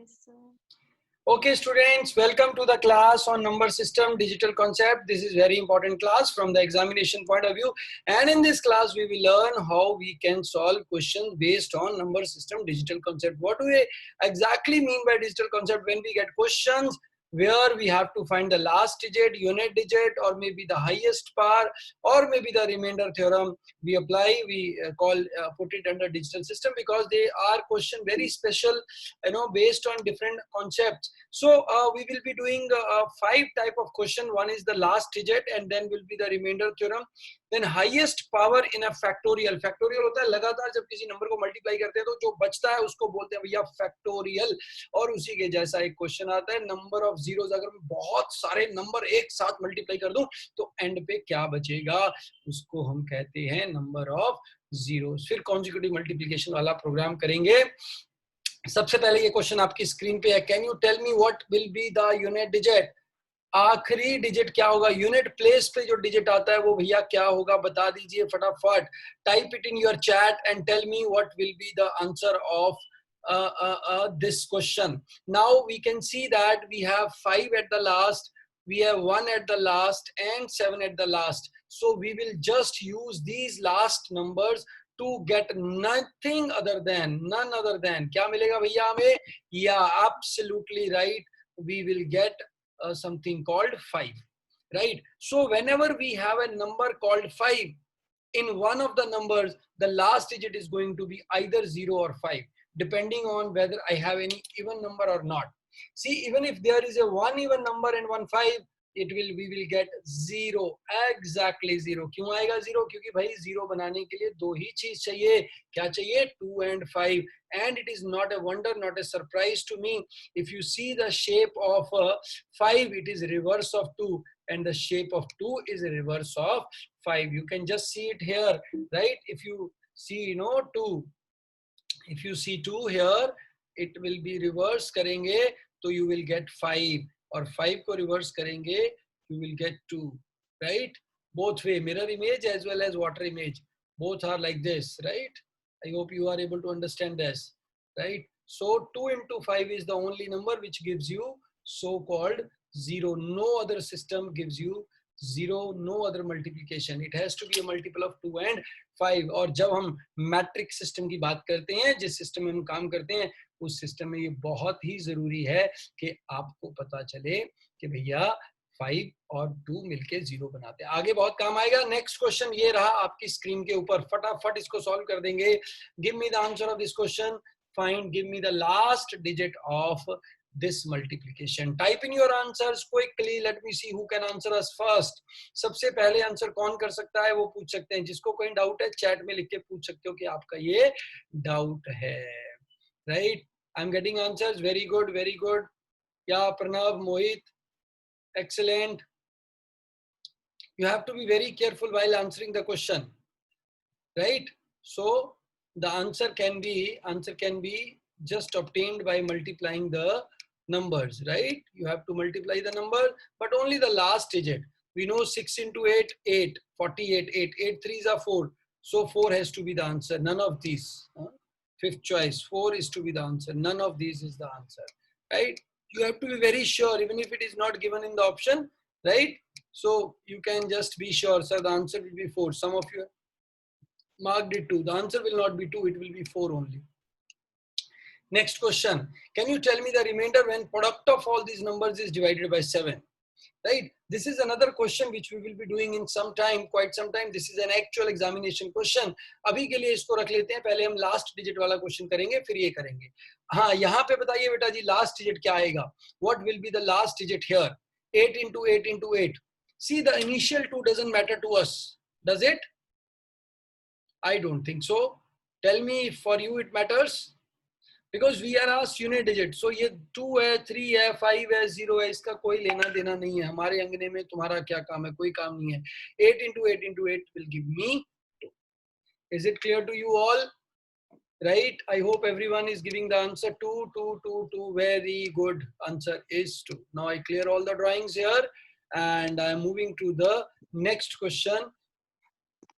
Yes, sir. Okay, students, welcome to the class on number system digital concept. This is very important class from the examination point of view. And in this class, we will learn how we can solve questions based on number system digital concept. What do we exactly mean by digital concept? When we get questions where we have to find the last digit, unit digit, or maybe the highest power, or maybe the remainder theorem, we apply, we put it under digital system because they are question very special, based on different concepts. So we will be doing 5 type of question. One is the last digit, and then will be the remainder theorem. Then highest power in a factorial. Factorial होता है लगातार जब किसी number को multiply करते हैं तो जो बचता है उसको बोलते हैं भैया फैक्टोरियल. और उसी के जैसा एक क्वेश्चन आता है नंबर ऑफ जीरोस. अगर मैं बहुत सारे नंबर एक साथ मल्टीप्लाई कर दूं तो एंड पे क्या बचेगा, उसको हम कहते हैं नंबर ऑफ जीरोस. फिर कॉन्जिक्यूटिव मल्टीप्लिकेशन वाला प्रोग्राम करेंगे. सबसे पहले ये क्वेश्चन आपकी स्क्रीन पे है. Can you tell me what will be the unit digit. आखिरी डिजिट क्या होगा, यूनिट प्लेस पे जो डिजिट आता है वो भैया क्या होगा, बता दीजिए फटाफट. Type it in your chat and tell me what will be the answer of this question. Now we can see that we have 5 at the last, we have 1 at the last and 7 at the last. So we will just use these last numbers to get nothing other than, none other than, क्या मिलेगा भैया हमें? Yeah, absolutely right. We will get something called 5, right? So whenever we have a number called 5, in one of the numbers, the last digit is going to be either 0 or 5, depending on whether I have any even number or not. See, even if there is a one even number and one 5, we will get 0, exactly 0. क्यों आएगा 0? क्योंकि भाई 0 बनाने के लिए दो ही चीज चाहिए. क्या चाहिए? 2 and 5. And it is not a wonder, not a surprise to me. If you see the shape of 5, it is reverse of 2, and the shape of 2 is a reverse of 5. You can just see it here, right? If you see, 2, if you see 2 here, it will be reverse करेंगे तो you will get 5, और 5 को reverse करेंगे you will get 2, right? Both way, mirror image as well as water image, both are like this, right? I hope you are able to understand this, right? So 2 into 5 is the only number which gives you so-called 0. No other system gives you 0, no other multiplication. It has to be a multiple of 2 and 5. और जब हम matric system की बात करते हैं, जिस system में हम काम करते हैं, उस सिस्टम में ये बहुत ही जरूरी है कि आपको पता चले कि भैया 5 और 2 मिलके 0 बनाते हैं. आगे बहुत काम आएगा. नेक्स्ट क्वेश्चन ये रहा आपकी स्क्रीन के ऊपर. फटाफट इसको सॉल्व कर देंगे. Give me the answer of this question. Find, give me the last digit of this multiplication. Type in your answers quickly. Let me see who can answer us first. सबसे पहले answer कौन कर सकता है वो पूछ सकते हैं. जिसको कोई डाउट है चैट में लिख के पूछ सकते हो कि आपका ये डाउट है, right? I'm getting answers. Very good, very good. Yeah, Pranav, Mohit, excellent. You have to be very careful while answering the question, right? So the answer can be just obtained by multiplying the numbers, right? You have to multiply the number, but only the last digit. We know 6 into 8, 8, 48, 8, 8 threes are 4. So 4 has to be the answer. None of these. Fifth choice, 4 is to be the answer. None of these is the answer, right? You have to be very sure, even if it is not given in the option, right? So you can just be sure, sir, the answer will be 4. Some of you marked it 2. The answer will not be 2, it will be 4 only. Next question. Can you tell me the remainder when product of all these numbers is divided by 7? Right? This is another question which we will be doing in some time, quite some time. This is an actual examination question. अभी के लिए इसको रख लेते हैं. पहले हम last digit वाला question करेंगे, फिर ये करेंगे. हाँ, यहाँ पे बताइए बेटा जी last digit क्या आएगा? What will be the last digit here? 8 into 8 into 8. See, the initial 2 doesn't matter to us. Does it? I don't think so. Tell me if for you it matters. Because we are asked unit digit. So ये 2 है, 3 है, 5 है, 0 है, इसका कोई लेना देना नहीं है. हमारे अंगने में तुम्हारा क्या काम है? कोई काम नहीं है. 8 into 8 into 8 will give me 2. Is it clear to you all? Right? I hope everyone is giving the answer 2, 2, 2, 2. Very good. Answer is 2. Now I clear all the drawings here and I am moving to the next question.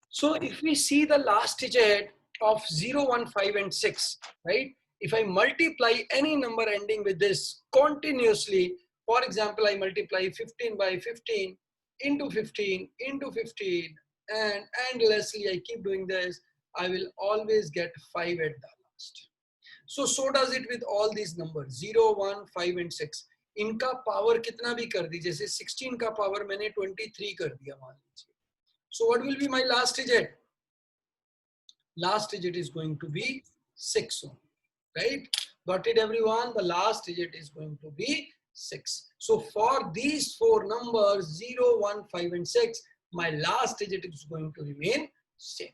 So if we see the last digit of 0, 1, 5 and 6, right? if I multiply any number ending with this continuously, for example, I multiply 15 by 15 into 15 into 15 and endlessly I keep doing this, I will always get 5 at the last. So does it with all these numbers 0, 1, 5 and 6. इनका power कितना भी कर दी, जैसे 16 का power मैंने 23 कर दिया मान लीजिए. So what will be my last digit? Last digit is going to be 6 only, right? Got it everyone? The last digit is going to be 6. So for these four numbers 0, 1, 5 and 6, my last digit is going to remain same.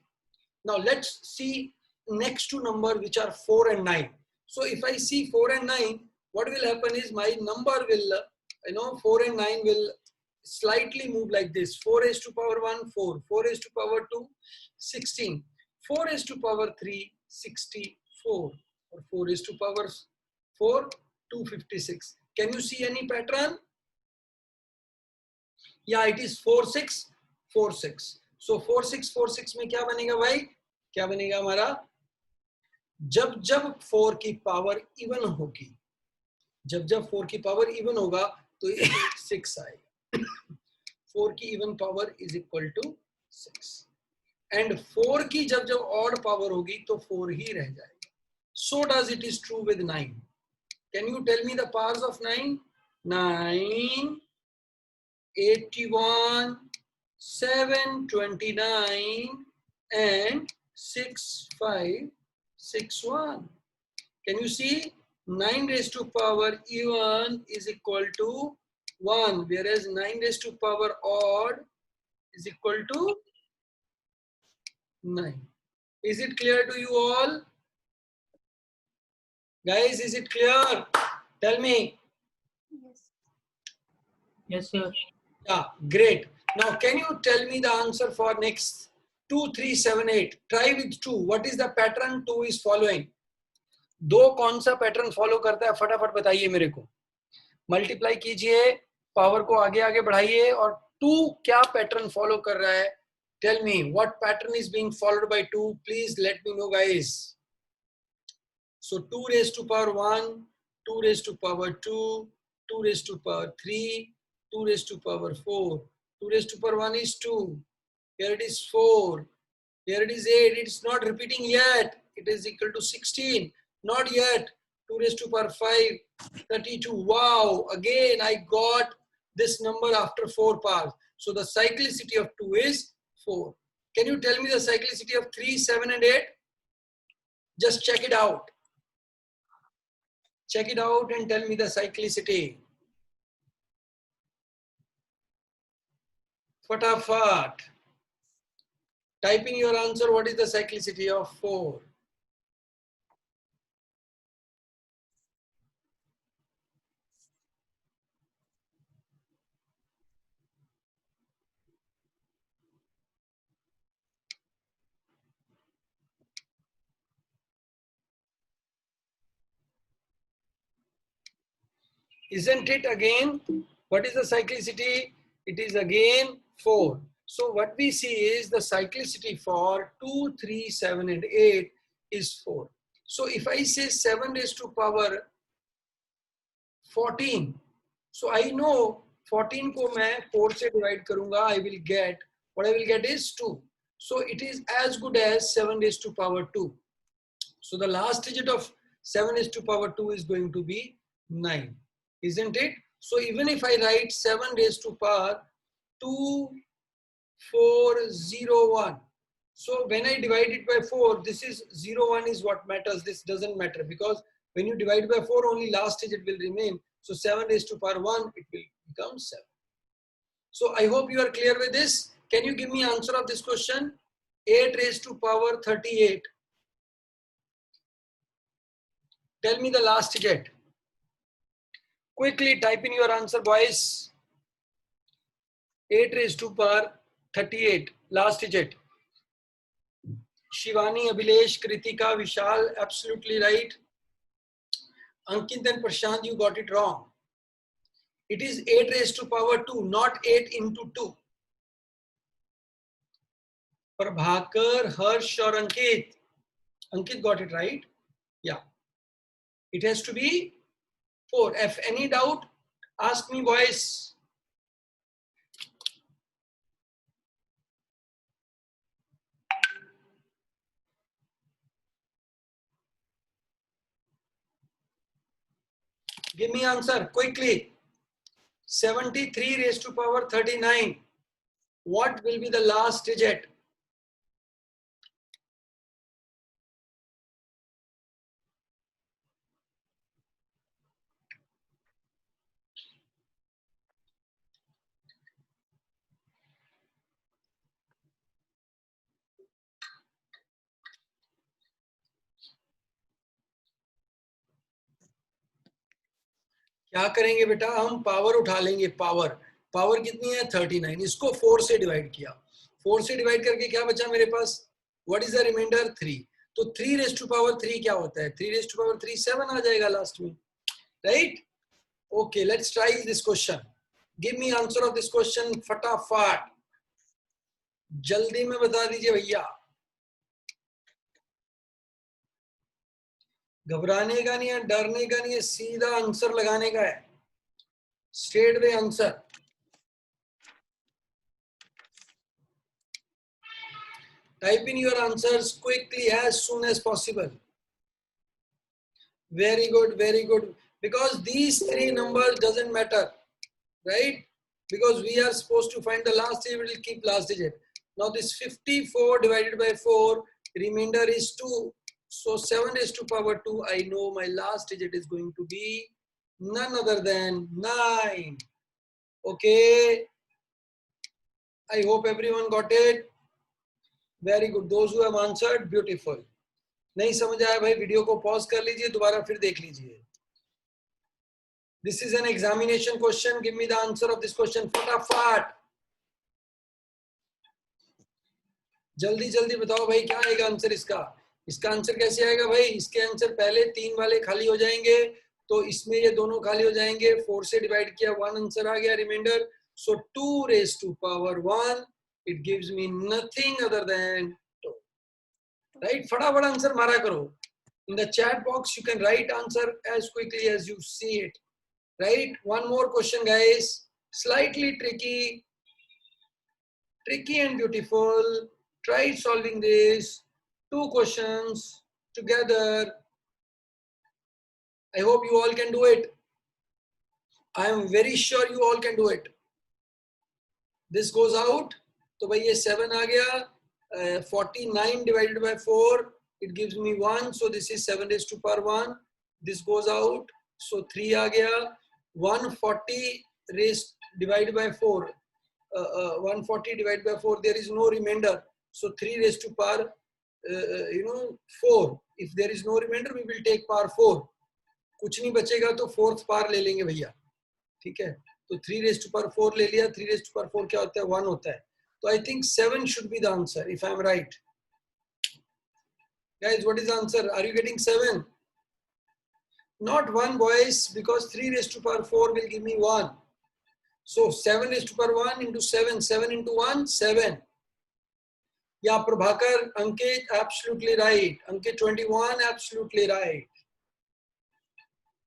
Now let's see next two numbers which are 4 and 9. So if I see 4 and 9, what will happen is my number will, 4 and 9 will slightly move like this. 4 raised to power 1, 4. 4 raised to power 2, 16. 4 raised to power 3, 64. Or 4 raised to power 4, 256. Can you see any pattern? Yeah, it is 4, 6, 4, 6. So 4, 6, 4, 6 में क्या बनेगा भाई? क्या बनेगा हमारा? जब जब 4 की पावर इवन होगी, जब जब 4 की पावर इवन होगा तो 6 आएगा. 4 की even power is equal to 6 and 4 की जब जब ऑड पावर होगी तो 4 ही रह जाएगा. So does it is true with 9. Can you tell me the powers of 9? 9, 81, 729 and 6561. Can you see? 9 raised to power even is equal to 1, whereas 9 raised to power odd is equal to 9. Is it clear to you all? Guys, is it clear? Tell me. Yes. Yes, sir. Yeah, great. Now, can you tell me the answer for next 2, 3, 7, 8? Try with 2. What is the pattern 2 is following? दो कौन सा pattern follow करता है फटाफट बताइए मेरे को. Multiply कीजिए, पावर को आगे आगे बढ़ाइए और 2 क्या पैटर्न फॉलो कर रहा है? Tell me what pattern is being followed by 2. Please let me know guys. So 2 raised to power 1, 2 raised to power 2, 2 raised to power 3, 2 raised to power 4. 2 raised to power 1 is 2. Here it is 4. Here it is 8. It's not repeating yet. It is equal to 16. Not yet. 2 raised to power 5, 32. Wow. Again, I got this number after 4 powers. So the cyclicity of 2 is 4. Can you tell me the cyclicity of 3, 7 and 8? Just check it out. Check it out and tell me the cyclicity. Fatafat. Type in your answer. What is the cyclicity of 4? Isn't it again? What is the cyclicity? It is again 4. So what we see is the cyclicity for 2, 3, 7 and 8 is 4. So if I say 7 raised to power 14, so I know 14 को मैं 4 से divide करूँगा, I will get, what I will get is 2. So it is as good as 7 raised to power 2. So the last digit of 7 raised to power 2 is going to be 9. Isn't it? So even if I write 7 raised to power 2401. So when I divide it by 4, this is 01 is what matters. This doesn't matter because when you divide by 4, only last digit will remain. So 7 raised to power 1, it will become 7. So I hope you are clear with this. Can you give me answer of this question? 8 raised to power 38. Tell me the last digit. Quickly type in your answer, boys. 8 raised to power 38. Last digit. Shivani, Abhilesh, Kritika, Vishal, absolutely right. Ankit and Prashant, you got it wrong. It is 8 raised to power 2, not 8 into 2. Prabhakar, Harsh or Ankit. Ankit got it right. Yeah. It has to be 4. If any doubt, ask me, boys. Give me answer quickly. 73 raised to power 39. What will be the last digit? क्या करेंगे बेटा, हम power उठा लेंगे. Power power कितनी है 39. इसको 4 से डिवाइड किया. 4 से डिवाइड करके क्या बचा मेरे पास? What is the remainder? 3. तो 3 रेज़ टू पावर 3 क्या होता है? 3 रेज़ टू पावर 3 7 आ जाएगा लास्ट में, right? Okay, let's try this question. Give me answer of this question फटाफट, जल्दी में बता दीजिए भैया. घबराने का नहीं है, डरने का नहीं है, सीधा आंसर लगाने का है. Straight way answer. Type in your answers quickly as soon as possible. Very good, very good. Because these 3 numbers doesn't matter, right? Because we are supposed to find the last digit, we will keep last digit. Now this 54 divided by 4, remainder is 2. So 7 raised to power 2, I know my last digit is going to be none other than 9. Okay. I hope everyone got it. Very good. Those who have answered, beautiful. नहीं समझ आया भाई, video को pause कर लीजिए, दोबारा फिर देख लीजिए. This is an examination question. Give me the answer of this question. फटाफट जल्दी जल्दी बताओ भाई, क्या आएगा आंसर इसका? इसका आंसर कैसे आएगा भाई? इसके आंसर पहले 3 वाले खाली हो जाएंगे, तो इसमें ये दोनों खाली हो जाएंगे. 4 से डिवाइड किया, 1 आंसर आ गया reminder. So 2 raise to power 1, it gives me nothing other than 2. Right? फटाफट आंसर मारा करो. In the chat box, you can write answer as quickly as you see it. Right? One more question, guys. Slightly tricky and beautiful. Try solving this. 2 questions together. I hope you all can do it. I am very sure you all can do it. This goes out. तो भाई ये 7 आ गया. 49 divided by 4, it gives me 1. So this is 7 raised to power 1. This goes out. So 3 आ गया. 140 raised divided by 4. 140 divided by 4, there is no remainder. So 3 raised to power 4. If there is no remainder, we will take power 4. कुछ नहीं बचेगा तो 4th power ले लेंगे भैया, ठीक है? तो 3 raised to power 4 ले लिया. 3 raised to power 4 क्या होता है? 1 होता है. So I think 7 should be the answer, if I am right. Guys, what is the answer? Are you getting 7? Not 1, boys, because 3 raised to power 4 will give me 1. So 7 raised to power 1 into 7. 7 into 1, 7. Yeah, Prabhakar, Ankit, absolutely right. Ankit 21, absolutely right.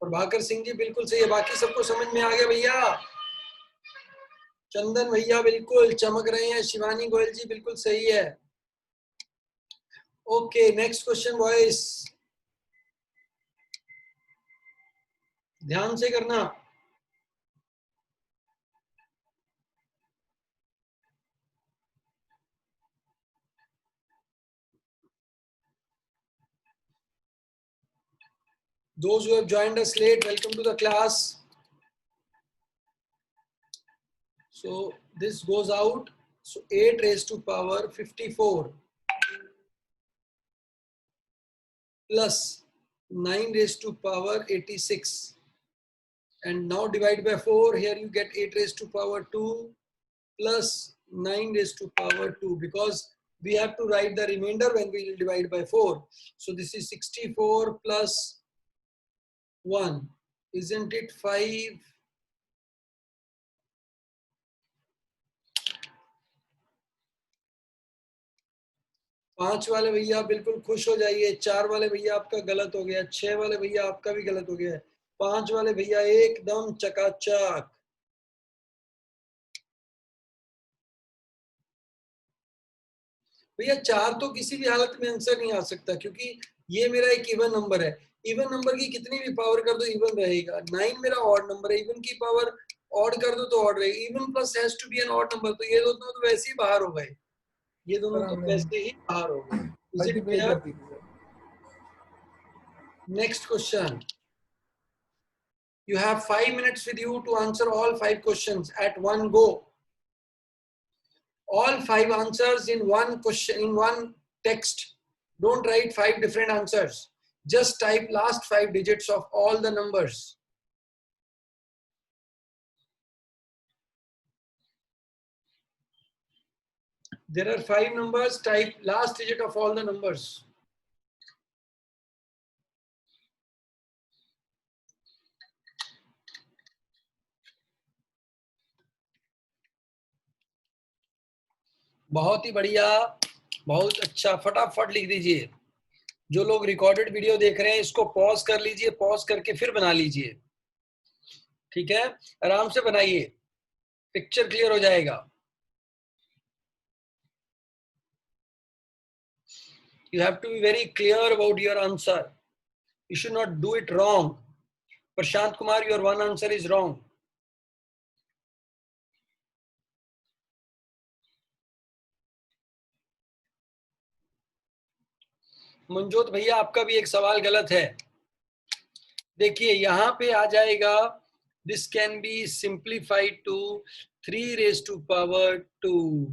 Prabhakar Singh ji बिल्कुल सही है. बाकी सबको समझ में आ गया भैया? चंदन भैया बिल्कुल चमक रहे हैं. शिवानी गोयल जी बिल्कुल सही है. ओके, नेक्स्ट क्वेश्चन बॉयज, ध्यान से करना. Those who have joined us late, welcome to the class. So this goes out. So 8 raised to power 54 plus 9 raised to power 86. And now divide by 4. Here you get 8 raised to power 2 plus 9 raised to power 2, because we have to write the remainder when we will divide by 4. So this is 64 plus 1. Isn't it 5? 5 वाले भैया बिल्कुल खुश हो जाइए। 4 वाले भैया आपका गलत हो गया। 6 वाले भैया आपका भी गलत हो गया है। 5 वाले भैया एकदम चकाचक। भैया 4 तो किसी भी हालत में आंसर नहीं आ सकता, क्योंकि ये मेरा एक इवन नंबर है। इवन नंबर की कितनी भी पावर कर दो इवन रहेगा। 9 मेरा ऑड नंबर है, इवन की पावर ऑड कर दो तो ऑड रहेगा। Even plus has to be an odd number, तो ये दोनों तो वैसे ही बाहर हो गए। ये दोनों तो वैसे ही बाहर हो गए। Is it clear? Next question. You have 5 minutes with you to answer all 5 questions at one go. All 5 answers in one question, in one text. Don't write 5 different answers. Just type last 5 digits of all the numbers. There are 5 numbers. Type last digit of all the numbers. बहुत ही बढ़िया, बहुत अच्छा। फटाफट लिख दीजिए। जो लोग recorded video देख रहे हैं इसको पॉज कर लीजिए, पॉज करके फिर बना लीजिए। ठीक है, आराम से बनाइए, पिक्चर क्लियर हो जाएगा। You have to be very clear about your answer. You should not do it wrong. Prashant Kumar, your one answer is wrong. Manjot भैया आपका भी एक सवाल गलत है। देखिए यहाँ पे आ जाएगा, this can be simplified to 3 raised to power 2,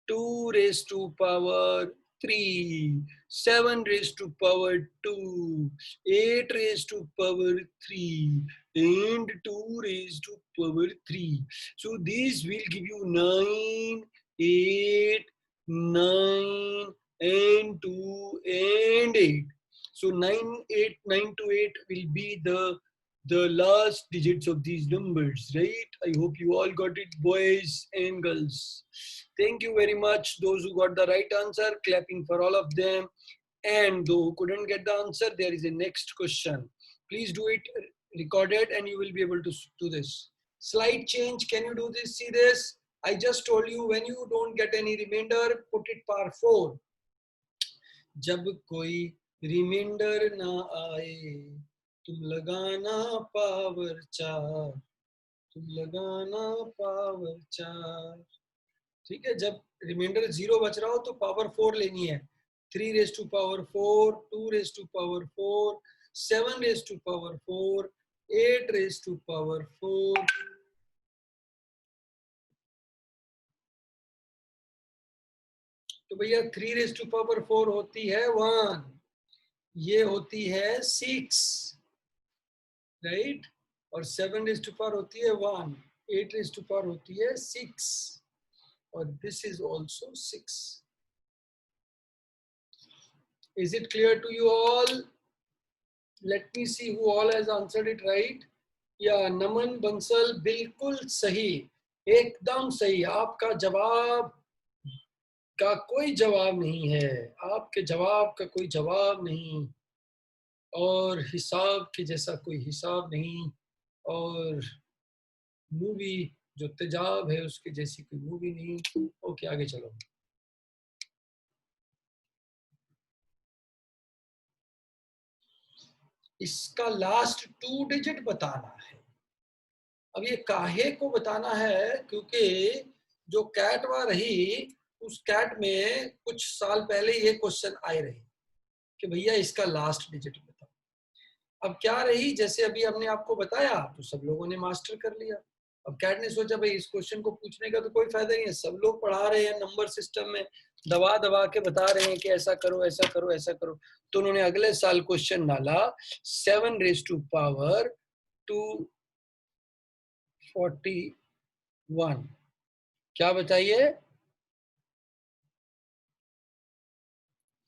2 raised to power 3, 7 raised to power 2, 8 raised to power 3, and 2 raised to power 3. So these will give you 9, 8, 9, and 2 and 8. So 9 to 8 will be the last digits of these numbers, right? I hope you all got it, boys and girls. Thank you very much. Those who got the right answer, clapping for all of them. And those who couldn't get the answer, there is a next question. Please do it recorded and you will be able to do this. Slide change, can you do this? See this? I just told you, when you don't get any remainder, put it par 4. जब कोई reminder ना आए तुम लगाना power 4, तुम लगाना power 4। ठीक है, जब रिमाइंडर 0 बच रहा हो तो पावर 4 लेनी है। 3 raise to power 4, 2 raise to power 4, 7 raise to power 4, 8 raise to power 4। तो भैया 3 रेज टू पावर 4 होती है 1, ये होती है 6, राइट? और 7 रेज टू पावर होती है 1, 8 रेज टू पावर होती है 6, और this is also 6। Is it clear to you all? Let me see who all has answered it right. Yeah, नमन बंसल बिल्कुल सही, एकदम सही। आपका जवाब का कोई जवाब नहीं है, आपके जवाब का कोई जवाब नहीं, और हिसाब के जैसा कोई हिसाब नहीं, और मूवी जो तेजाब है उसके जैसी कोई मूवी नहीं। ओके, आगे चलो। इसका लास्ट 2 डिजिट बताना है। अब ये काहे को बताना है, क्योंकि जो कैट वहां रही उस कैट में कुछ साल पहले ये क्वेश्चन आए रहे कि भैया इसका लास्ट डिजिट बताओ। अब क्या रही, जैसे अभी हमने आपको बताया तो सब लोगों ने मास्टर कर लिया। अब कैट ने सोचा भाई इस क्वेश्चन को पूछने का तो कोई फायदा नहीं है, सब लोग पढ़ा रहे हैं नंबर सिस्टम में, दबा दबा के बता रहे हैं कि ऐसा करो ऐसा करो ऐसा करो। तो उन्होंने अगले साल क्वेश्चन डाला 7 रेज टू पावर 241। क्या बताइए?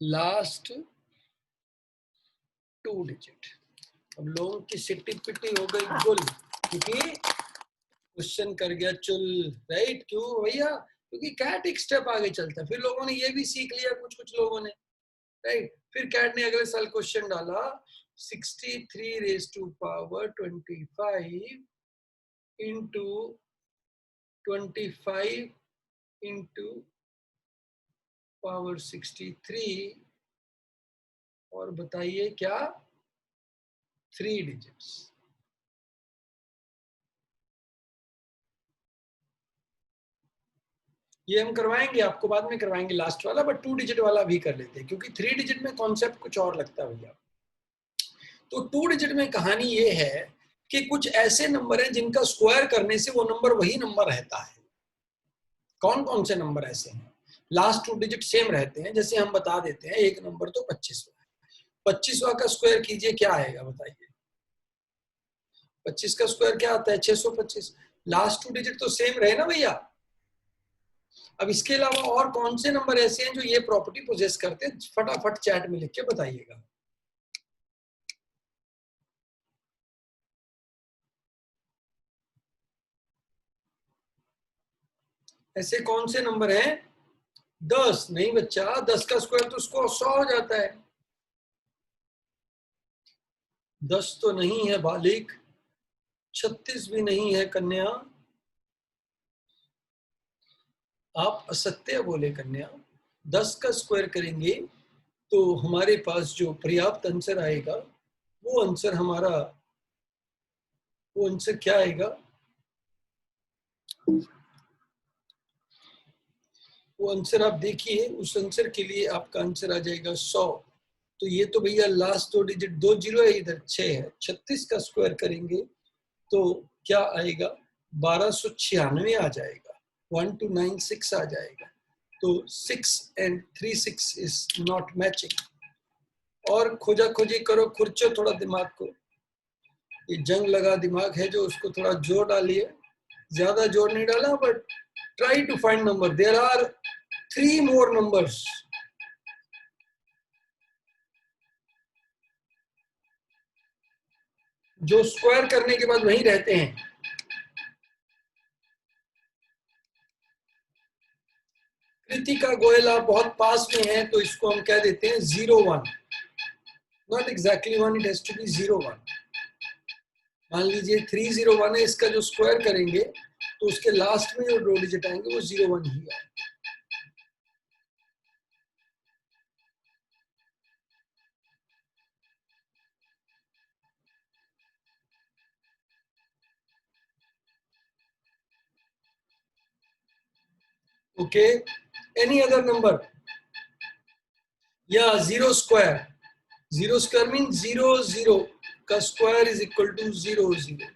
Last 2 digit. अब लोगों की सिट्टी पिट्टी हो गई गुल, क्योंकि क्वेश्चन कर गया चुल, राइट? क्यों भैया? क्योंकि कैट एक स्टेप आगे चलता है। फिर लोगों ने ये भी सीख लिया, कुछ लोगों ने राइट। फिर कैट ने अगले साल क्वेश्चन डाला 63 raise to power 25 into 25 into power 63 और बताइए क्या 3 डिजिट्स। ये हम करवाएंगे आपको, बाद में करवाएंगे लास्ट वाला, बट 2 डिजिट वाला भी कर लेते हैं क्योंकि 3 डिजिट में कॉन्सेप्ट कुछ और लगता है भैया। तो 2 डिजिट में कहानी ये है कि कुछ ऐसे नंबर हैं जिनका स्क्वायर करने से वो नंबर वही नंबर रहता है। कौन कौन से नंबर ऐसे हैं? लास्ट 2 डिजिट सेम रहते हैं। जैसे हम बता देते हैं एक नंबर तो 25वां है, 25वां का स्क्वायर कीजिए क्या आएगा बताइए। 25 का स्क्वायर क्या आता है? 625। लास्ट 2 डिजिट तो सेम रहे ना भैया। अब इसके अलावा और कौन से नंबर ऐसे हैं जो ये प्रॉपर्टी पोजेस करते हैं? फटाफट चैट में लिख के बताइएगा। ऐसे कौन से नंबर हैं? 10 नहीं बच्चा, 10 का स्क्वायर तो उसको 100 हो जाता है। 10 तो नहीं है बालिक, 36 भी नहीं है कन्या, आप असत्य बोले कन्या। 10 का स्क्वायर करेंगे तो हमारे पास जो पर्याप्त आंसर आएगा वो आंसर हमारा, वो आंसर क्या आएगा? वो आंसर आप देखिए, उस आंसर के लिए आपका आंसर आ जाएगा 100। तो ये तो भैया लास्ट 2 डिजिट 2 जीरो है, इधर 6 है। 36 का स्क्वायर करेंगे तो क्या आएगा? 1296 आ जाएगा, 1296 आ जाएगा। तो 6 and 36 इज नॉट मैचिंग। और खोजा खोजी करो, खुर्चो थोड़ा दिमाग को, ये जंग लगा दिमाग है जो, उसको थोड़ा जोर डालिए। ज्यादा जोर नहीं डाला, but try to find number. There are 3 more numbers. जो स्क्वायर करने के बाद वहीं रहते हैं। कृतिका गोयल आप बहुत पास में हैं, तो इसको हम कह देते हैं 01। Not exactly 1, it has to be 01। मान लीजिए 301 है, इसका जो स्क्वायर करेंगे तो उसके लास्ट में जो 2 डिजिट आएंगे वो 01 ही आएंगे। Okay, any other number? Yeah, 0 square. 0 square means 0 0 का square is equal to 0 0.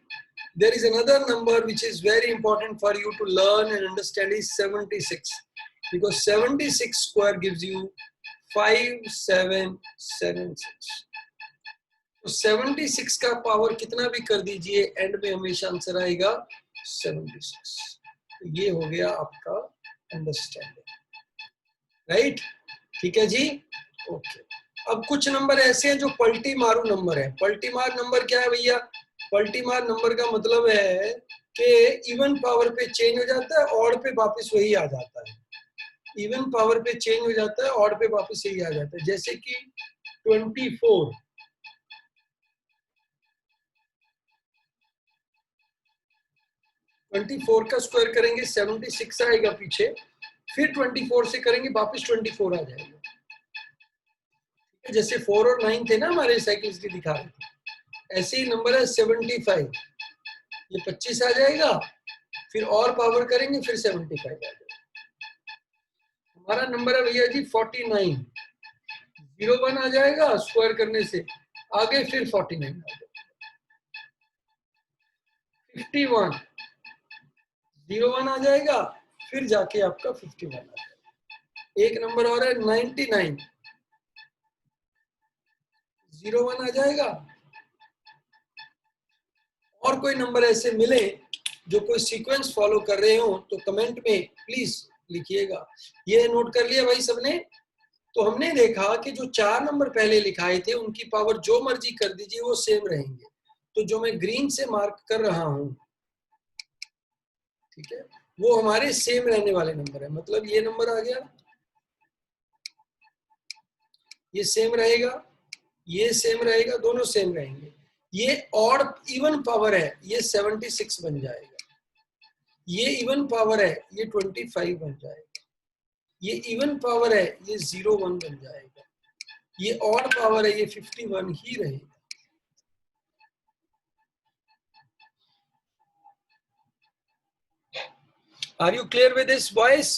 There is another number which is very important for you to learn and understand is 76, because 76 square gives you 5776. तो 76 का power कितना भी कर दीजिए, and में हमेशा answer आएगा 76। तो ये हो गया आपका अंडरस्टैंडिंग, राइट? ठीक है जी, ओके। अब कुछ नंबर ऐसे हैं जो पलटी मारू नंबर है। पलटी मार नंबर क्या है भैया? पलटी मार नंबर का मतलब है कि इवन पावर पे चेंज हो जाता है, ऑड पे वापस वही आ जाता है। इवन पावर पे चेंज हो जाता है, ऑड पे वापस यही आ जाता है। जैसे कि 24, 24 का स्क्वायर करेंगे 76 आएगा पीछे, फिर 24 से करेंगे वापस 24 आ जाएगा। जैसे 4 और 9 थे ना हमारे साइकिल्स के दिखा रहे थे, ऐसे ही नंबर है 75, ये 25 आ जाएगा, फिर और पावर करेंगे फिर 75 आ जाएगा। हमारा नंबर है भैया जी 49, 01 आ जाएगा स्क्वायर करने से, आगे फिर 49 आ जाएगा। 51, 01 आ जाएगा, फिर जाके आपका 51 आ जाएगा। एक नंबर और है 99, 01 आ जाएगा। और कोई नंबर ऐसे मिले जो कोई सीक्वेंस फॉलो कर रहे हो तो कमेंट में प्लीज लिखिएगा। ये नोट कर लिया भाई सबने? तो हमने देखा कि जो 4 नंबर पहले लिखाए थे उनकी पावर जो मर्जी कर दीजिए वो सेम रहेंगे। तो जो मैं ग्रीन से मार्क कर रहा हूं, ठीक है, वो हमारे सेम रहने वाले नंबर है। मतलब ये नंबर आ गया, ये सेम रहेगा, ये सेम रहेगा, दोनों सेम रहेंगे। ये ऑड इवन पावर है, ये 76 बन जाएगा। ये इवन पावर है, ये 25 बन जाएगा। ये इवन पावर है, ये 01 बन जाएगा। ये ऑड पावर है, ये 51 ही रहेगा। Are you clear with this boys?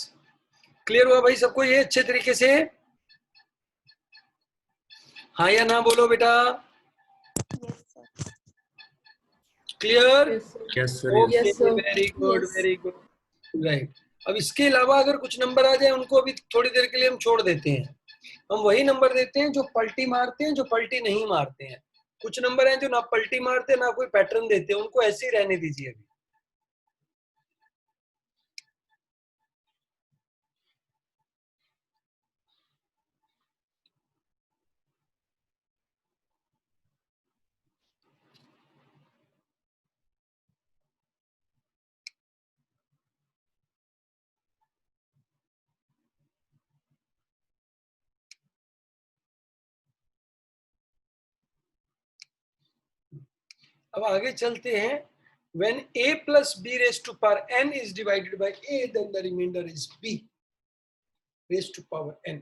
Clear हुआ भाई सबको ये अच्छे तरीके से? हाँ या ना बोलो बेटा। Clear? Yes, sir. Okay, very good, very good, right. अब इसके अलावा अगर कुछ नंबर आ जाए उनको अभी थोड़ी देर के लिए हम छोड़ देते हैं। हम वही नंबर देते हैं जो पलटी मारते हैं, जो पलटी नहीं मारते हैं। कुछ नंबर हैं जो ना पलटी मारते हैं ना कोई पैटर्न देते हैं, उनको ऐसे ही रहने दीजिए अभी। अब आगे चलते हैं। When a plus b raised to power n is divided by a, then the remainder is b raised to power n.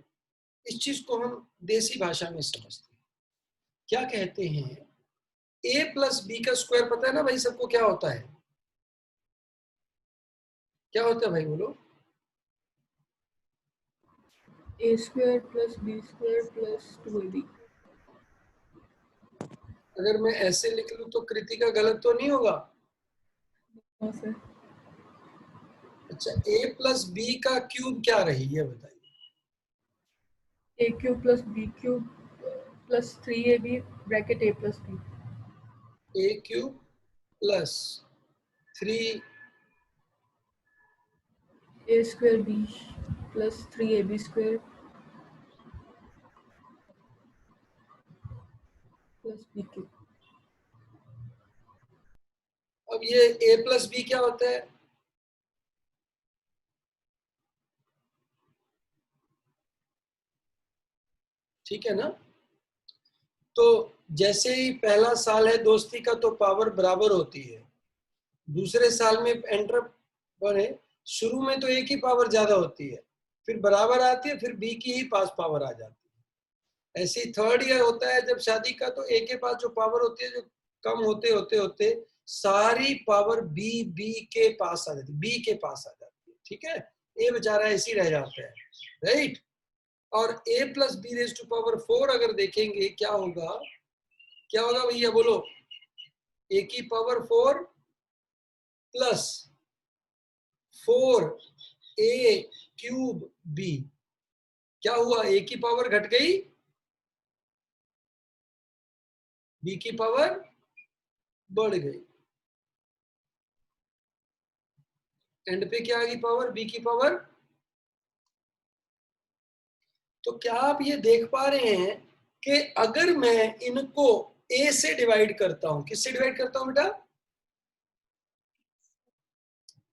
इस चीज को हम देसी भाषा में समझते हैं। क्या कहते हैं? a प्लस बी का स्क्वायर पता है ना भाई सबको क्या होता है? क्या होता है भाई बोलो? a square plus b square plus 2ab। अगर मैं ऐसे लिख लूं तो कृतिका गलत तो नहीं होगा? हाँ सर। अच्छा, a प्लस बी का क्यूब क्या रही है बताइए? a cube plus b cube plus 3ab bracket a plus b। a cube plus 3 a square b plus 3ab square plus b cube। अब ये a प्लस बी क्या होता है? ठीक है ना? तो जैसे ही पहला साल है दोस्ती का तो पावर बराबर होती है। दूसरे साल में एंटर बने, शुरू में तो एक ही पावर ज्यादा होती है, फिर बराबर आती है, फिर बी की ही पास पावर आ जाती है। ऐसे ही थर्ड ईयर होता है जब शादी का, तो ए के पास जो पावर होती है, जो कम होते होते होते सारी पावर बी के पास आ जाती है, बी के पास आ जाती है। ठीक है, ए बेचारा ऐसे ही रह जाता है, राइट। और a plus b raise to power 4 अगर देखेंगे क्या होगा? क्या होगा भैया बोलो? a की power 4 plus 4a cube b। क्या हुआ? a की पावर घट गई, b की पावर बढ़ गई। एंड पे क्या आ गई? पावर b की पावर। तो क्या आप ये देख पा रहे हैं कि अगर मैं इनको a से डिवाइड करता हूं, किससे डिवाइड करता हूं बेटा?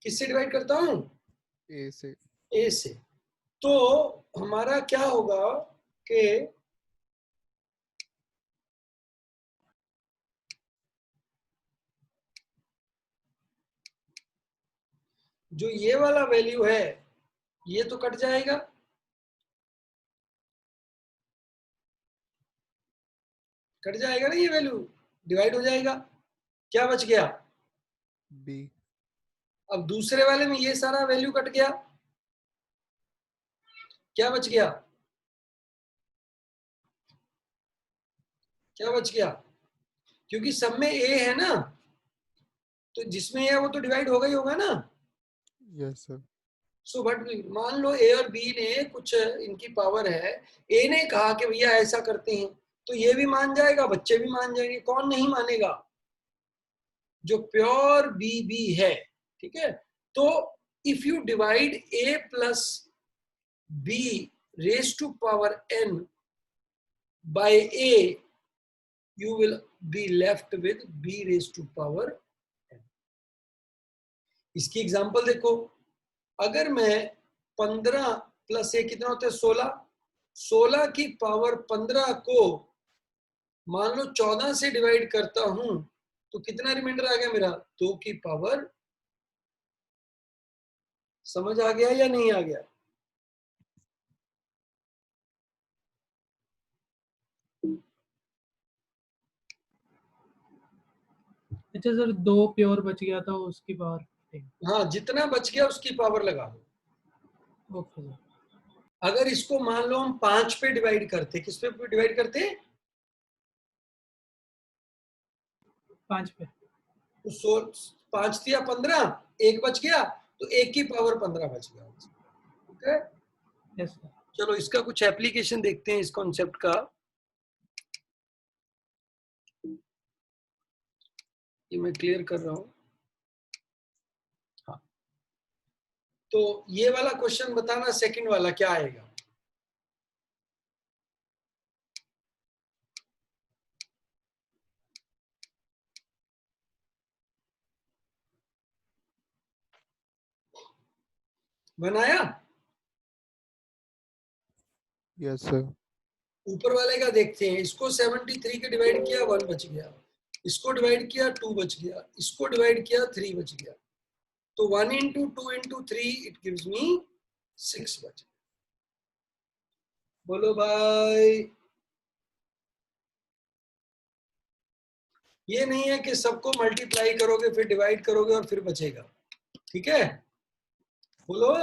किससे डिवाइड करता हूं? A से। a से। तो हमारा क्या होगा कि जो ये वाला वैल्यू है ये तो कट जाएगा, कट जाएगा ना, ये वैल्यू डिवाइड हो जाएगा। क्या बच गया? B। अब दूसरे वाले में ये सारा वैल्यू कट गया, क्या बच गया? क्या बच गया? क्योंकि सब में a है ना, तो जिसमें a है वो तो डिवाइड होगा ही होगा ना। Yes, sir. सो बट मान लो a और b ने कुछ इनकी पावर है, a ने कहा कि भैया ऐसा करते हैं, तो ये भी मान जाएगा, बच्चे भी मान जाएंगे। कौन नहीं मानेगा? जो प्योर बी है। ठीक है, तो if you divide a plus b raise to power n by a, you will be left with b raised to power n। इसकी एग्जांपल देखो, अगर मैं 15 प्लस a कितना होता है? 16, 16 की पावर 15 को मान लो 14 से डिवाइड करता हूं तो कितना रिमाइंडर आ गया मेरा? 2 की पावर, समझ आ गया या नहीं आ गया? अच्छा सर, 2 प्योर बच गया था उसकी पावर। हाँ, जितना बच गया उसकी पावर लगा दो। Okay sir. अगर इसको मान लो हम 5 पे डिवाइड करते, किस पे डिवाइड करते? 5 पे। तो 5 दिया 15, 1 बच गया, तो 1 की पावर 15 बच गया। ठीक है, यस सर। चलो इसका कुछ एप्लीकेशन देखते हैं इस कॉन्सेप्ट का। ये मैं क्लियर कर रहा हूं। हाँ, तो ये वाला क्वेश्चन बताना, सेकंड वाला क्या आएगा? बनाया? Yes, sir. ऊपर वाले का देखते हैं। इसको 73 के डिवाइड किया, 1 बच गया। इसको डिवाइड किया, 2 बच गया। इसको डिवाइड किया, 3 बच गया। तो 1 into 2 into 3 it gives me 6 बच गया। बोलो भाई। ये नहीं है कि सबको मल्टीप्लाई करोगे फिर डिवाइड करोगे और फिर बचेगा। ठीक है, बोलो।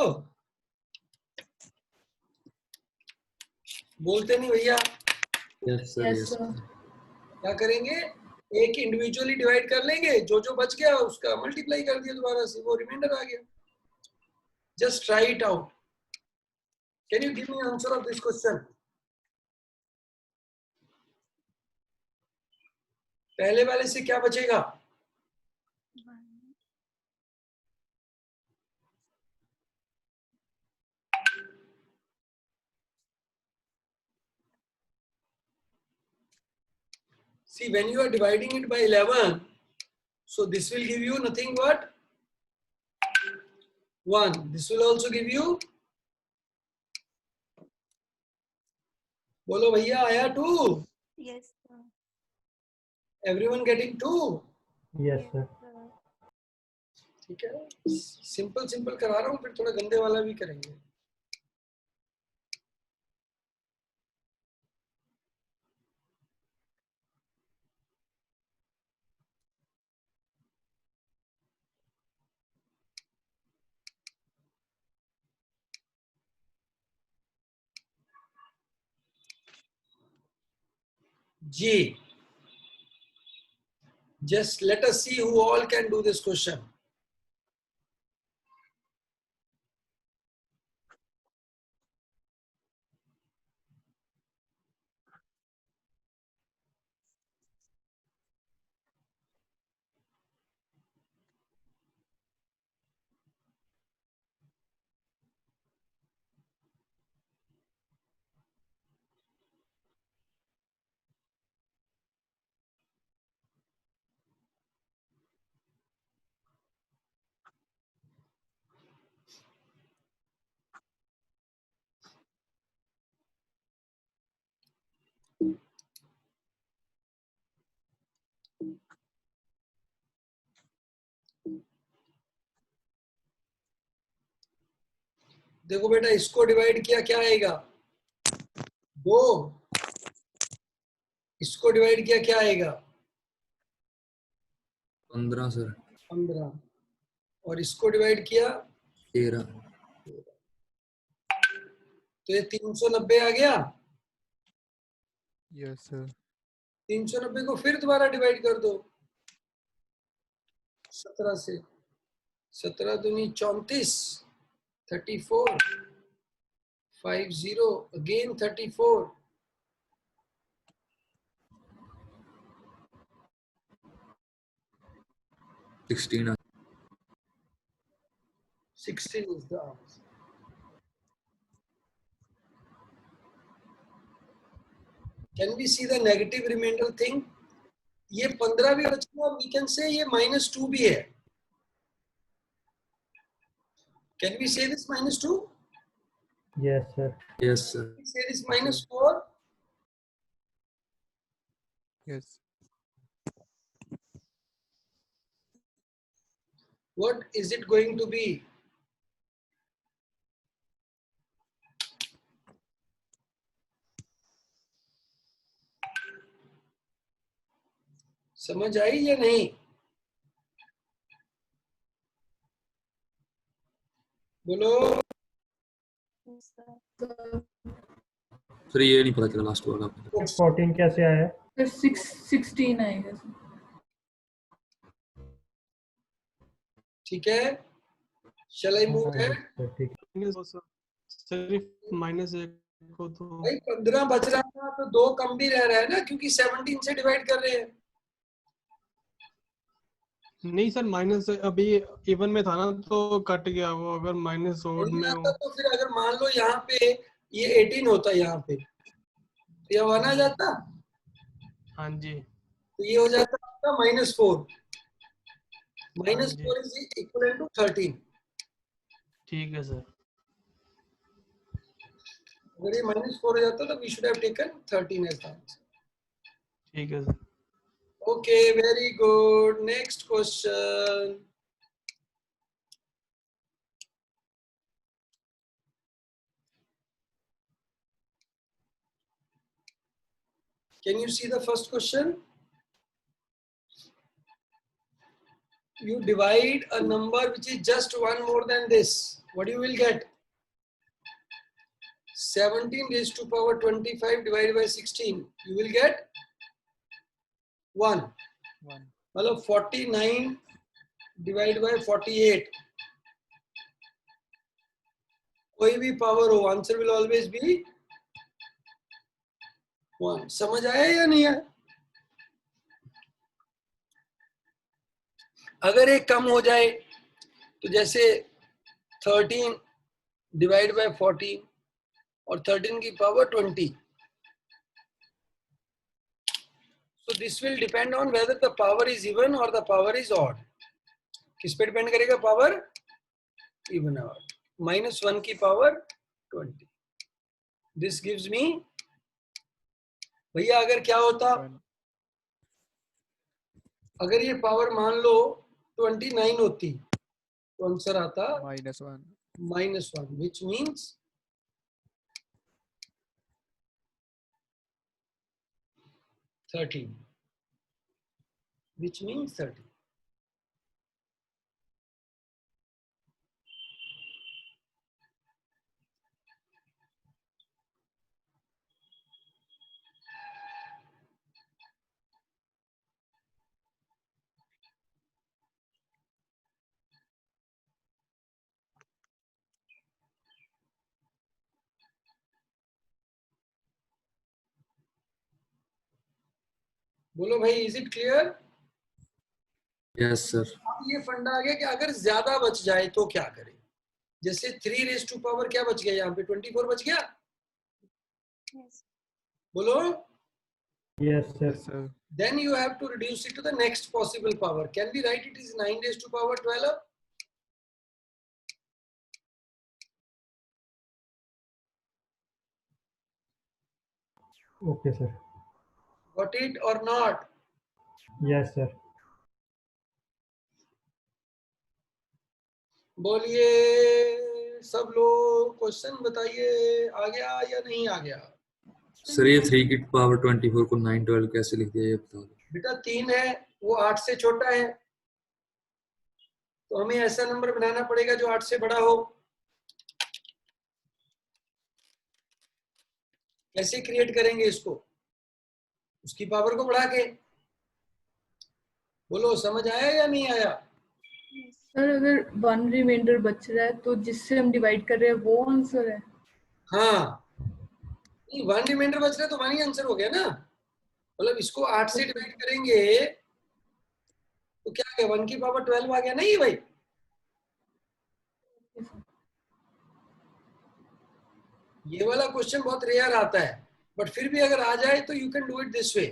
बोलते नहीं भैया। Yes, sir. क्या करेंगे? एक इंडिविजुअली डिवाइड कर लेंगे, जो जो बच गया उसका मल्टीप्लाई कर दिया दोबारा से, वो रिमाइंडर आ गया। Just try it out. Can you give me answer of this question? पहले वाले से क्या बचेगा? See, when you are dividing it by 11, so this will give you nothing but 1. This will also give you, बोलो भैया, आया 2? Yes, sir. Everyone getting 2? Yes sir. ठीक है, सिंपल सिंपल करा रहा हूँ, फिर थोड़ा गंदे वाला भी करेंगे। जी, just let us see who all can do this question. देखो बेटा, इसको डिवाइड किया क्या आएगा? 2। इसको डिवाइड किया क्या आएगा? 15 सर। 15। और इसको डिवाइड किया 13। तो ये 390 आ गया। Yes, sir. 390 को फिर दोबारा डिवाइड कर दो 17 से। 17 दूनी 34, 34, 50 again 34, 16 16 is the answer. Can we see the negative remainder thing? ये 15 भी बचेगा, we can say ये -2 भी है। Can we say this -2? Yes, sir. Yes, sir. Say this -4. Yes. What is it going to be? समझ आई या नहीं? बोलो। सर ये नहीं पता चला लास्ट वाला। 14 कैसे आया? सर 16 आएगा सर। ठीक है, shall I move हाँ, ahead? सर, ठीक है। सिर्फ -1 को तो भाई 15 बच रहा था तो 2 कम भी रह रहा है ना, क्योंकि 17 से डिवाइड कर रहे हैं। नहीं सर, माइनस अभी इवन में था ना तो कट गया वो, अगर माइनस ओड नहीं में आता हो। तो फिर अगर मान लो यहाँ पे ये 18 होता है, यहाँ पे तो ये 1 आ जाता, हाँ जी, तो ये हो जाता आपका -4। हाँ जी, -4 इज इक्वल टू 13। ठीक है सर। अगर ये -4 हो जाता तो we should have taken 13 as the answer. ठीक है sir. Okay, very good. Next question. Can you see the first question? You divide a number which is just 1 more than this. What you will get? 17 raised to power 25 divided by 16. You will get 1. 1. मतलब 49 divided by 48. कोई भी power हो, answer will always be 1. समझ आया या नहीं आया? अगर एक कम हो जाए तो जैसे 13 डिवाइड बाय 14 और 13 की power 20. So this will depend on whether the power is even or the power is odd. किस पे डिपेंड करेगा पावर? Even or odd. -1 की पावर 20. This gives me, भैया अगर क्या होता, 1. अगर ये पावर मान लो 29 होती तो आंसर आता -1. -1, which means 13, which means 13. बोलो भाई, is it clear? Yes, sir. अब ये फंडा आ गया कि अगर ज्यादा बच जाए तो क्या करें। जैसे 3 रेज़ टू पावर क्या बच गया, यहाँ पे 24 बच गया। बोलो। Yes, sir. Yes, sir. Then you have to reduce it to the next possible power. Can we write it as 9 raised to power 12? Okay, sir. Got it or not? Yes, sir. बोलिए सब लोग, question बताइए, आ गया या नहीं आ गया? Sir ये 3 की पावर 24 को 9 12 कैसे लिख दिया ये बता दो। बेटा 3 है, वो 8 से छोटा है, तो हमें ऐसा नंबर बनाना पड़ेगा जो 8 से बड़ा हो। कैसे क्रिएट करेंगे इसको? उसकी पावर को बढ़ा के। बोलो, समझ आया या नहीं आया? सर अगर 1 रिमाइंडर बच रहा है तो जिससे हम डिवाइड कर रहे हैं वो आंसर है। हाँ, 1 रिमाइंडर बच रहा है तो 1 ही आंसर हो गया ना। मतलब इसको 8 से डिवाइड करेंगे तो क्या आ गया, 1 की पावर 12 आ गया नहीं भाई? ये वाला क्वेश्चन बहुत रेयर आता है, बट फिर भी अगर आ जाए तो you can do it this way,